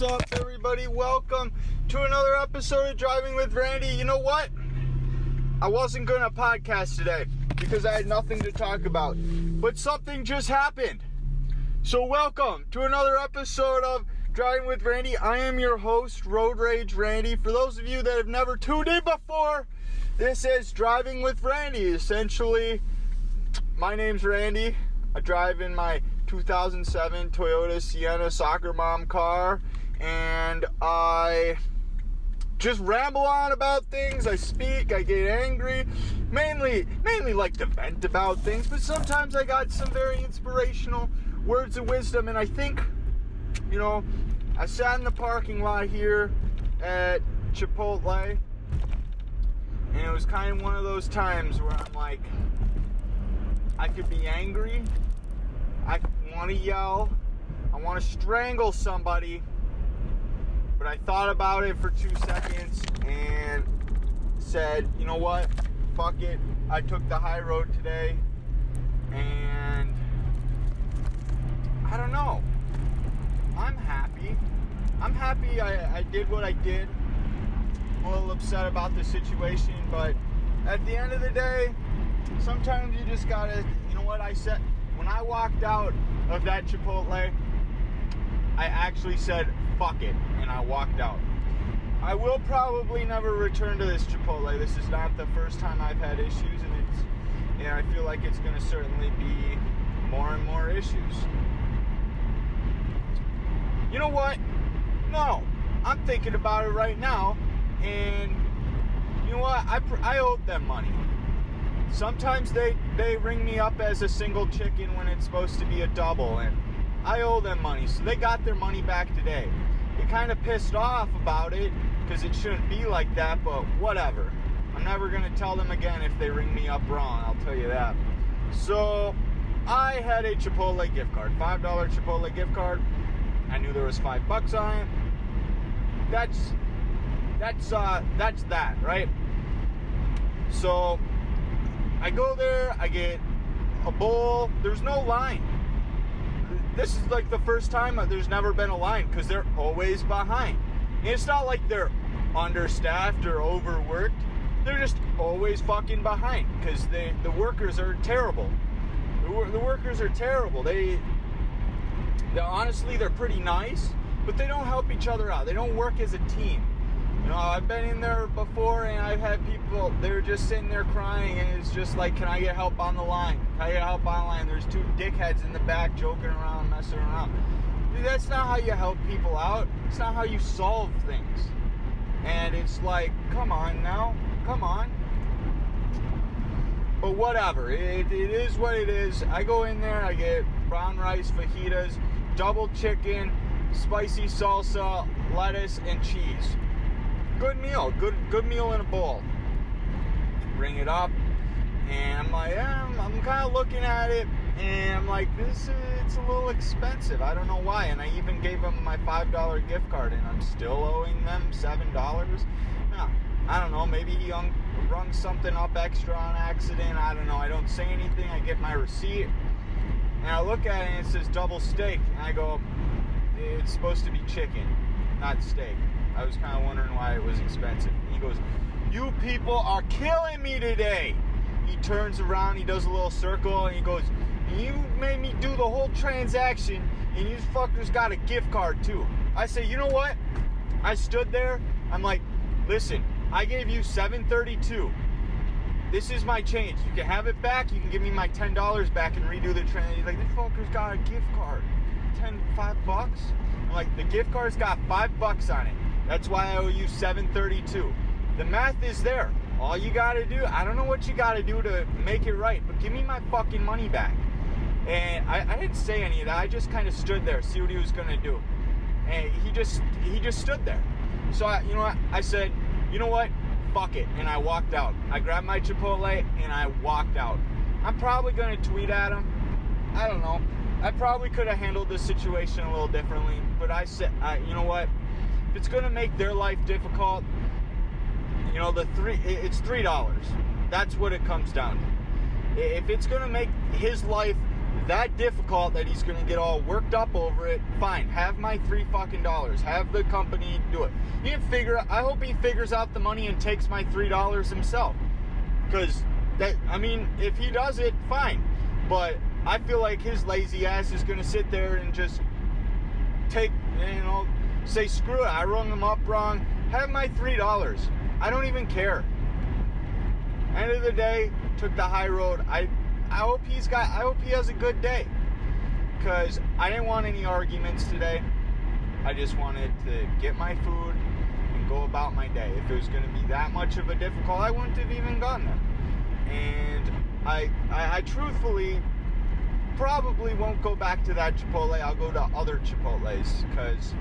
What's up, everybody? Welcome to another episode of Driving with Randy. You know what? I wasn't going to podcast today because I had nothing to talk about, but something just happened. So welcome to another episode of Driving with Randy. I am your host, Road Rage Randy. For those of you that have never tuned in before, this is Driving with Randy. Essentially, my name's Randy. I drive in my 2007 Toyota Sienna soccer mom car, and I just ramble on about things. I speak, I get angry, mainly like to vent about things, but sometimes I got some very inspirational words of wisdom. And I think, I sat in the parking lot here at Chipotle, and it was kind of one of those times where I'm like, I could be angry, I want to yell, I want to strangle somebody, but I thought about it for 2 seconds and said, you know what, fuck it. I took the high road today, and I don't know, I'm happy I did what I did. I'm a little upset about the situation, but at the end of the day, sometimes you just gotta, I said, when I walked out of that Chipotle, I actually said, fuck it, and I walked out. I will probably never return to this Chipotle. This is not the first time I've had issues, and I feel like it's going to certainly be more and more issues. You know what? No, I'm thinking about it right now, and you know what? I owed them money. Sometimes they ring me up as a single chicken when it's supposed to be a double, and I owe them money, so they got their money back today. They kind of pissed off about it because it shouldn't be like that, but whatever. I'm never going to tell them again if they ring me up wrong, I'll tell you that. So I had a Chipotle gift card, $5 Chipotle gift card. I knew there was $5 on it. That's that, right? So I go there, I get a bowl. There's no line. This is like the first time there's never been a line because they're always behind. And it's not like they're understaffed or overworked. They're just always fucking behind because the workers are terrible. The workers are terrible. They honestly, they're pretty nice, but they don't help each other out. They don't work as a team. I've been in there before, and I've had people, they're just sitting there crying, and it's just like, can I get help on the line? Can I get help on the line? There's two dickheads in the back joking around, messing around. Dude, that's not how you help people out. It's not how you solve things. And it's like, come on now. Come on. But whatever. It is what it is. I go in there, I get brown rice, fajitas, double chicken, spicy salsa, lettuce, and cheese. Good meal, good meal in a bowl. Bring it up, and I'm like, I'm kind of looking at it, and I'm like, it's a little expensive. I don't know why. And I even gave them my $5 gift card, and I'm still owing them $7. No, I don't know. Maybe he rung something up extra on accident. I don't know. I don't say anything. I get my receipt, and I look at it, and it says double steak, and I go, it's supposed to be chicken, not steak. I was kind of wondering why it was expensive. He goes, you people are killing me today. He turns around, he does a little circle, and he goes, you made me do the whole transaction, and you fuckers got a gift card too. I say, you know what? I stood there, I'm like, listen, I gave you $7.32. This is my change. You can have it back, you can give me my $10 back and redo the transaction. He's like, this fucker's got a gift card. $5 bucks? I'm like, the gift card's got $5 on it. That's why I owe you $7.32. The math is there. All you gotta do, I don't know what you gotta do to make it right, but give me my fucking money back. And I didn't say any of that. I just kind of stood there, see what he was gonna do. And he just stood there. So I said, you know what? Fuck it. And I walked out. I grabbed my Chipotle and I walked out. I'm probably gonna tweet at him. I don't know. I probably could have handled this situation a little differently, but I said, you know what? If it's going to make their life difficult, it's $3. That's what it comes down to. If it's going to make his life that difficult that he's gonna get all worked up over it, fine. Have my $3 Have the company do it. I hope he figures out the money and takes my $3 himself. Because if he does it, fine. But I feel like his lazy ass is gonna sit there and just say screw it. I rung him up wrong. Have my $3. I don't even care. End of the day, took the high road. I hope he has a good day, because I didn't want any arguments today. I just wanted to get my food and go about my day. If it was going to be that much of a difficult, I wouldn't have even gone there. And I truthfully probably won't go back to that Chipotle. I'll go to other Chipotles, because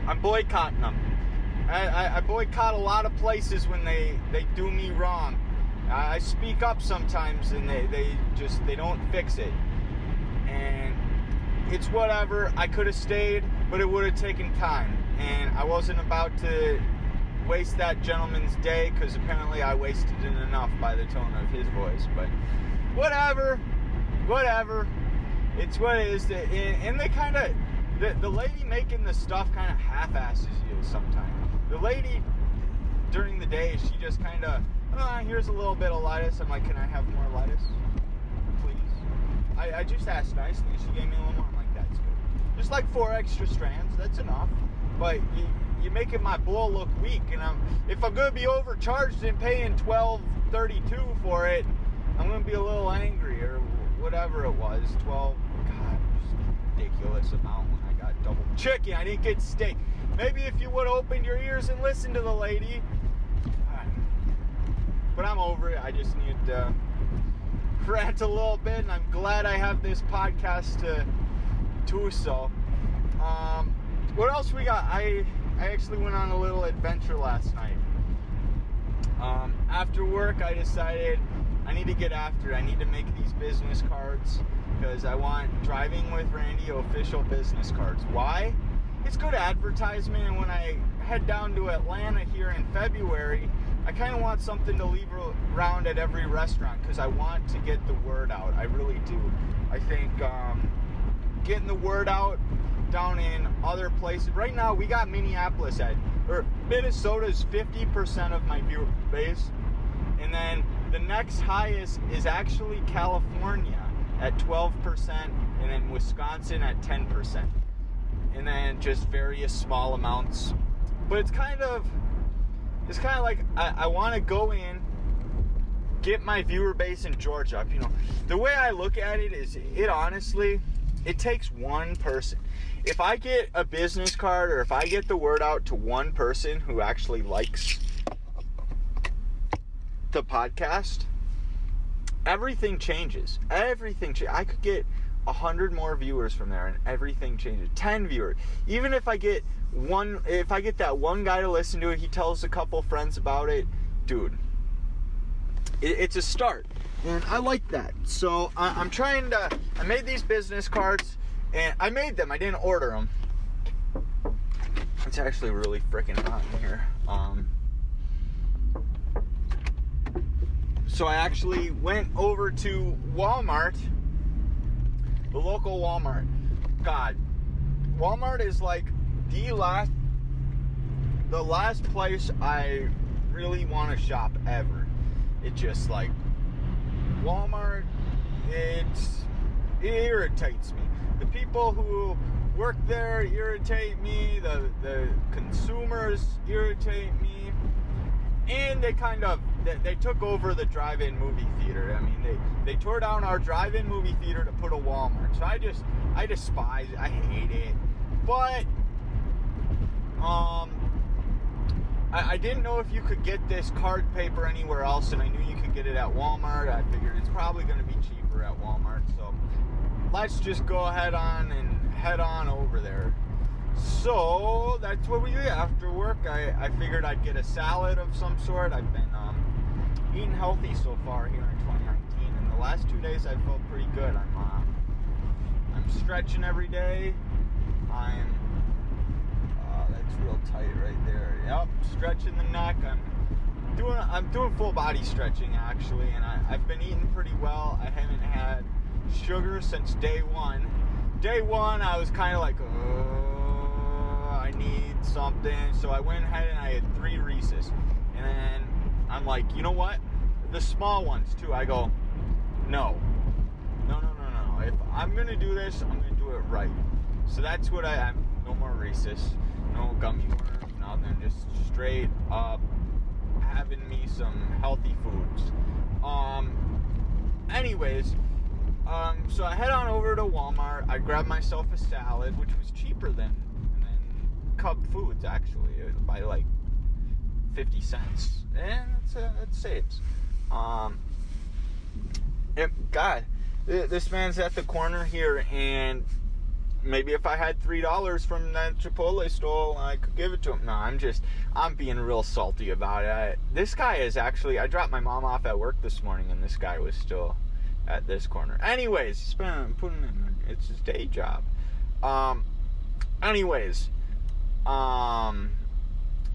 I'm boycotting them. I boycott a lot of places when they do me wrong. I speak up sometimes and they don't fix it. And it's whatever. I could have stayed, but it would have taken time. And I wasn't about to waste that gentleman's day, because apparently I wasted it enough by the tone of his voice. But whatever. It's what it is. And they kind of, the lady making the stuff kind of half-asses you sometimes. The lady during the day, she just kind of, here's a little bit of lettuce. I'm like, can I have more lettuce, please? I just asked nicely. She gave me a little more. I'm like, that's good. Just like 4 extra strands, that's enough. But you're making my bowl look weak, and if I'm gonna be overcharged and paying $12.32 for it, I'm gonna be a little angry, or whatever it was. 12. God, just ridiculous amount when I got double chicken. I didn't get steak. Maybe if you would open your ears and listen to the lady. But I'm over it. I just need to rant a little bit, and I'm glad I have this podcast to do so. What else we got? I actually went on a little adventure last night. After work, I decided I need to get after it. I need to make these business cards, because I want Driving with Randy official business cards. Why? It's good advertisement, and when I head down to Atlanta here in February, I kind of want something to leave around at every restaurant, because I want to get the word out. I really do. I think getting the word out down in other places. Right now, we got Minnesota's 50% of my viewer base, and then the next highest is actually California at 12%, and then Wisconsin at 10%. And then just various small amounts. But it's kind of like I want to go in, get my viewer base in Georgia up. The way I look at it is, it takes one person. If I get a business card, or if I get the word out to one person who actually likes the podcast, everything changes. I could get 100 more viewers from there, and everything changes. 10 viewers. Even if I get that one guy to listen to it, he tells a couple friends about it, dude, it's a start. And I like that. So I made these business cards, and I made them. I didn't order them. It's actually really freaking hot in here. So I actually went over to Walmart, the local Walmart. God, Walmart is like the last place I really want to shop ever. It just like Walmart, it irritates me. The people who work there irritate me. The consumers irritate me. And they took over the drive-in movie theater. I mean, they tore down our drive-in movie theater to put a Walmart. So I despise it. I hate it. But I didn't know if you could get this card paper anywhere else, and I knew you could get it at Walmart. I figured it's probably going to be cheaper at Walmart. So let's just go ahead and head on over there. So that's what we did after work. I figured I'd get a salad of some sort. I've been eating healthy so far here in 2019, and the last 2 days I felt pretty good. I'm stretching every day. That's real tight right there. Yep, stretching the neck. I'm doing full body stretching actually, and I've been eating pretty well. I haven't had sugar since day one. Day one, I was kind of like, I need something. So I went ahead and I had 3 Reese's. And then I'm like, you know what? The small ones too. I go, no. If I'm going to do this, I'm going to do it right. So that's what I'm. No more Reese's. No gummy worms. Nothing. Just straight up having me some healthy foods. Anyways, so I head on over to Walmart. I grab myself a salad, which was cheaper than Cub Foods, actually, by like 50 cents. And it saves. God, this man's at the corner here, and maybe if I had $3 from that Chipotle stall, I could give it to him. No, I'm being real salty about it. This guy is actually, I dropped my mom off at work this morning, and this guy was still at this corner. Anyways, he's putting in, it's his day job. Anyways,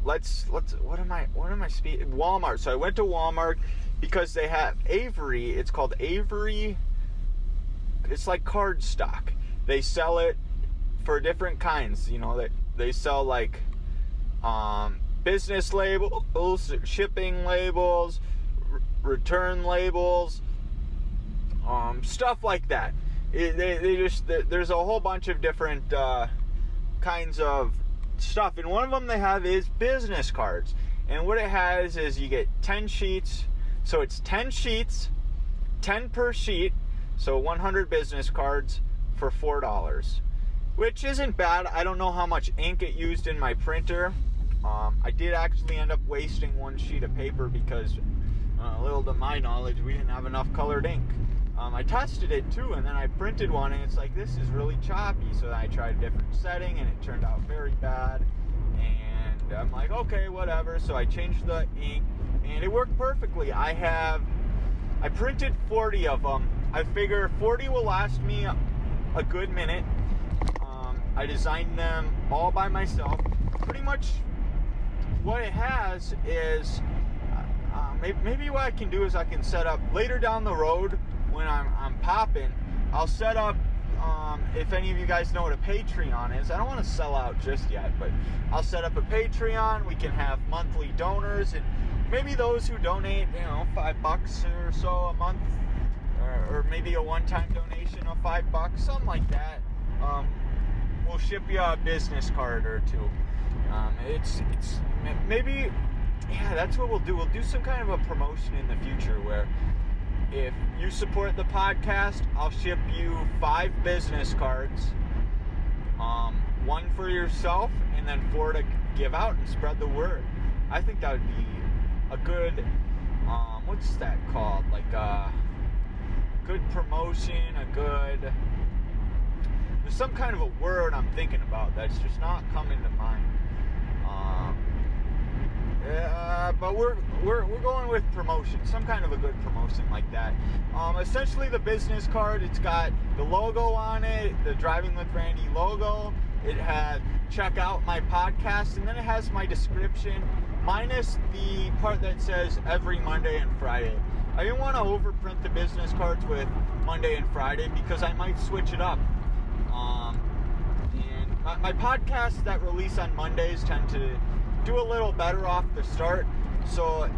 let's what am I speaking? Walmart. So I went to Walmart because they have Avery. It's called Avery. It's like card stock. They sell it for different kinds. You know, they sell like business labels, shipping labels, return labels, stuff like that. There's a whole bunch of different kinds of stuff, and one of them they have is business cards. And what it has is you get 10 sheets. So it's 10 sheets, 10 per sheet, so 100 business cards for $4, which isn't bad. I don't know how much ink it used in my printer. I did actually end up wasting 1 sheet of paper because, little to my knowledge, we didn't have enough colored ink. I tested it too, and then I printed one, and it's like, this is really choppy. So I tried a different setting, and it turned out very bad. And I'm like, okay, whatever. So I changed the ink, and it worked perfectly. I printed 40 of them. I figure 40 will last me a good minute. I designed them all by myself. Pretty much what it has is, maybe what I can do is I can set up later down the road when I'm popping, I'll set up, if any of you guys know what a Patreon is. I don't want to sell out just yet, but I'll set up a Patreon. We can have monthly donors, and maybe those who donate, $5 or so a month, or maybe a one-time donation of $5, something like that. We'll ship you a business card or two. It's maybe, yeah, that's what we'll do. We'll do some kind of a promotion in the future where if you support the podcast, I'll ship you 5 business cards, 1 for yourself, and then 4 to give out and spread the word. I think that would be a good, what's that called? Like a good promotion, there's some kind of a word I'm thinking about that's just not coming to mind. But we're going with promotion, some kind of a good promotion like that. Essentially, the business card, it's got the logo on it, the Driving with Randy logo. It had check out my podcast, and then it has my description, minus the part that says every Monday and Friday. I didn't want to overprint the business cards with Monday and Friday because I might switch it up. And my podcasts that release on Mondays tend to do a little better off the start. So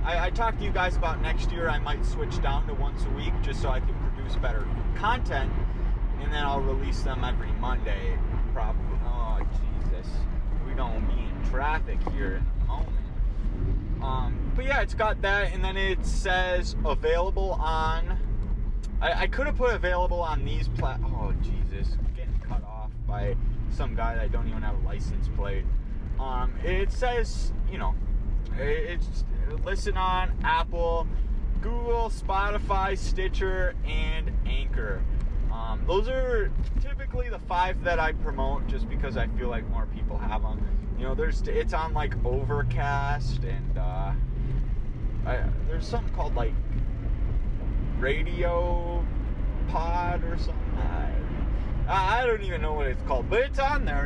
I talked to you guys about next year I might switch down to once a week just so I can produce better content, and then I'll release them every Monday probably. Oh Jesus, we're gonna be in traffic here in a moment. But yeah, it's got that, and then it says available on, I could have put available on these oh Jesus, I'm getting cut off by some guy that I don't even have a license plate. It says, it's listen on Apple, Google, Spotify, Stitcher, and Anchor. Those are typically the 5 that I promote just because I feel like more people have them. It's on like Overcast, and there's something called like Radio Pod or something. I don't even know what it's called, but it's on there.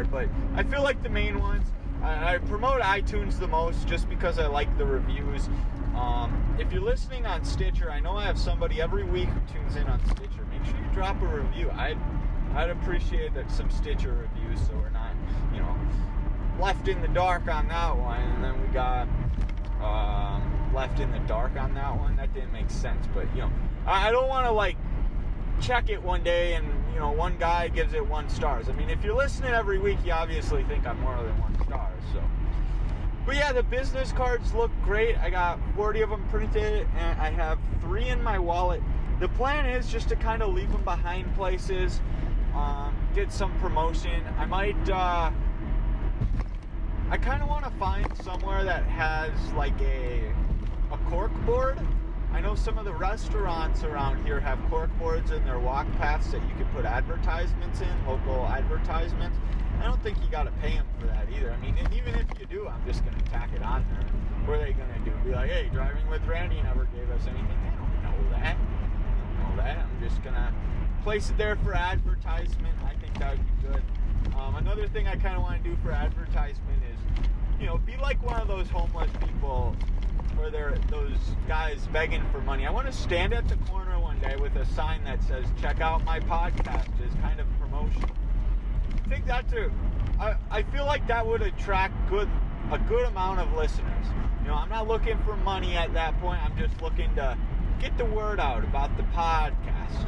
But I feel like the main ones I promote iTunes the most just because I like the reviews. If you're listening on Stitcher, I know I have somebody every week who tunes in on Stitcher. Make sure you drop a review. I'd appreciate some Stitcher reviews so we're not, left in the dark on that one. And then we got left in the dark on that one. That didn't make sense, but I don't want to check it one day and one guy gives it 1 star. I mean, if you're listening every week, you obviously think I'm more than 1 star. So, but yeah, the business cards look great. I got 40 of them printed, and I have 3 in my wallet. The plan is just to kind of leave them behind places, get some promotion. I might, I kind of want to find somewhere that has a cork board. I know some of the restaurants around here have cork boards in their walk paths that you can put advertisements in, local advertisements. I don't think you got to pay them for that either. I mean, and even if you do, I'm just going to tack it on there. What are they going to do? Be like, hey, driving with Randy never gave us anything. They don't know that. They don't know that. I'm just going to place it there for advertisement. I think that would be good. Another thing I kind of want to do for advertisement is, be like one of those homeless people where they're those guys begging for money. I want to stand at the corner one day with a sign that says, check out my podcast, as kind of promotion. I think I feel like that would attract a good amount of listeners. I'm not looking for money at that point. I'm just looking to get the word out about the podcast.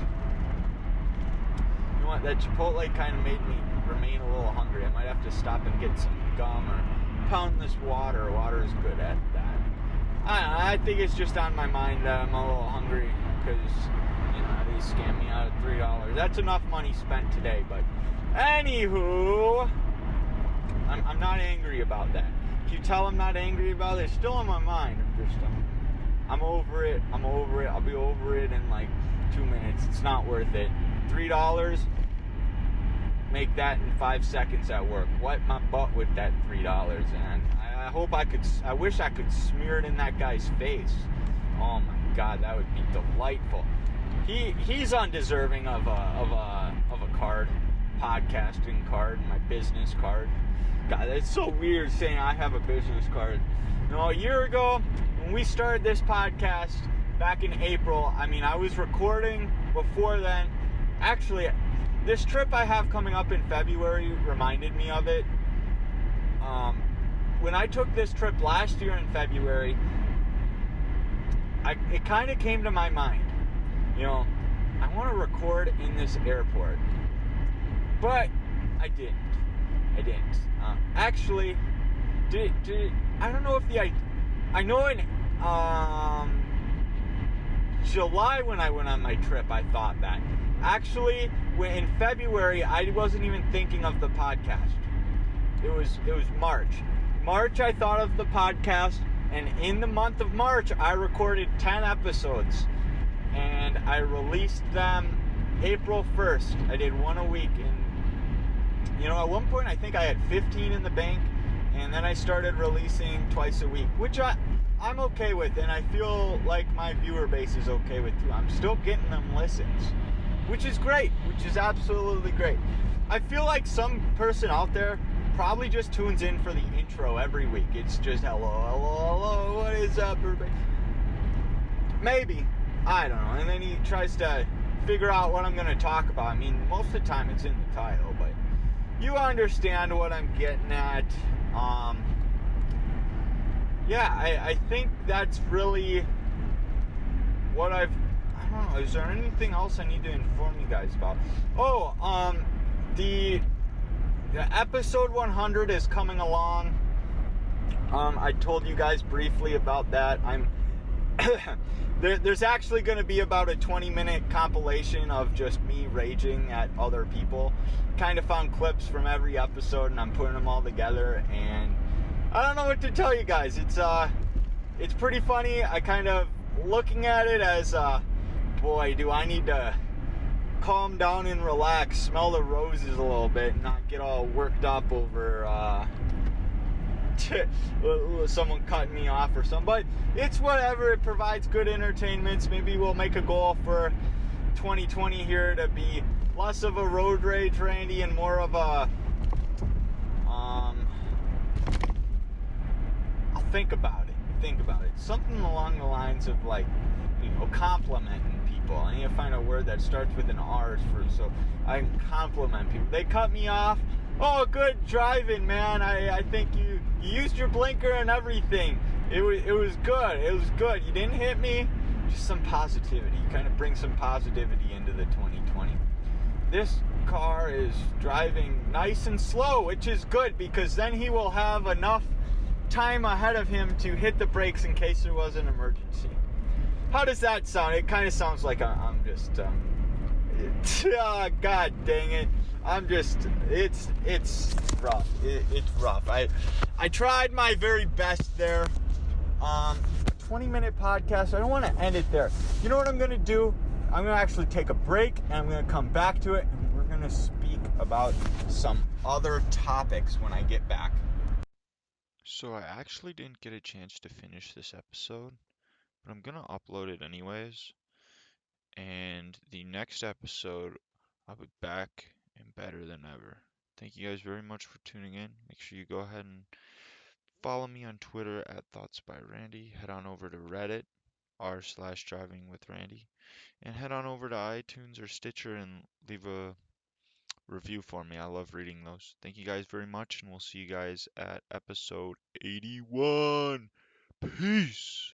You know what? That chipotle kind of made me remain a little hungry. I might have to stop and get some gum or pound this water. Water is good at that. I don't know, I think it's just on my mind that I'm a little hungry because, they scammed me out of $3. That's enough money spent today, but anywho, I'm not angry about that. If you tell I'm not angry about it, it's still on my mind. I'm over it. I'll be over it in 2 minutes. It's not worth it. $3, make that in 5 seconds at work. Wipe my butt with that $3, and I wish I could smear it in that guy's face. Oh my God, that would be delightful. He's undeserving of a card, podcasting card, my business card. God, it's so weird saying I have a business card. A year ago, when we started this podcast back in April, I was recording before then. Actually, this trip I have coming up in February reminded me of it. When I took this trip last year in February, it kind of came to my mind. I want to record in this airport. But I didn't. Actually, I don't know if I know in July when I went on my trip, I thought that. Actually, in February, I wasn't even thinking of the podcast. It was March. I thought of the podcast, and in the month of March, I recorded 10 episodes, and I released them April 1st. I did one a week, and at one point, I think I had 15 in the bank, and then I started releasing twice a week, which I'm okay with, and I feel like my viewer base is okay with too. I'm still getting them listens, which is great, which is absolutely great. I feel like some person out there probably just tunes in for the intro every week. It's just hello, what is up, everybody? Maybe, I don't know. And then he tries to figure out what I'm going to talk about. Most of the time it's in the title, but you understand what I'm getting at. I think that's really what I don't know. Is there anything else I need to inform you guys about? The episode 100 is coming along. I told you guys briefly about that. There's actually going to be about a 20-minute compilation of just me raging at other people. Kind of found clips from every episode, and I'm putting them all together. And I don't know what to tell you guys. It's pretty funny. I kind of looking at it as, boy, do I need to calm down and relax, smell the roses a little bit, and not get all worked up over someone cutting me off or something. But it's whatever. It provides good entertainments. Maybe we'll make a goal for 2020 here to be less of a road rage Randy and more of a think about it. Think about it. Something along the lines of like, complimenting people. I need to find a word that starts with an R so I can compliment people. They cut me off. Oh, good driving, man. I think you used your blinker and everything. It was good. It was good. You didn't hit me. Just some positivity. Kind of bring some positivity into the 2020. This car is driving nice and slow, which is good because then he will have enough time ahead of him to hit the brakes in case there was an emergency. How does that sound? It kind of sounds like I'm just God dang it. It's rough. It's rough. I tried my very best there. A 20-minute podcast. I don't want to end it there. You know what I'm going to do? I'm going to actually take a break and I'm going to come back to it and we're going to speak about some other topics when I get back. So I actually didn't get a chance to finish this episode, but I'm gonna upload it anyways. And the next episode, I'll be back and better than ever. Thank you guys very much for tuning in. Make sure you go ahead and follow me on Twitter at Thoughts by Randy. Head on over to Reddit, r/driving with Randy, and head on over to iTunes or Stitcher and leave a review for me. I love reading those. Thank you guys very much, and we'll see you guys at episode 81. Peace.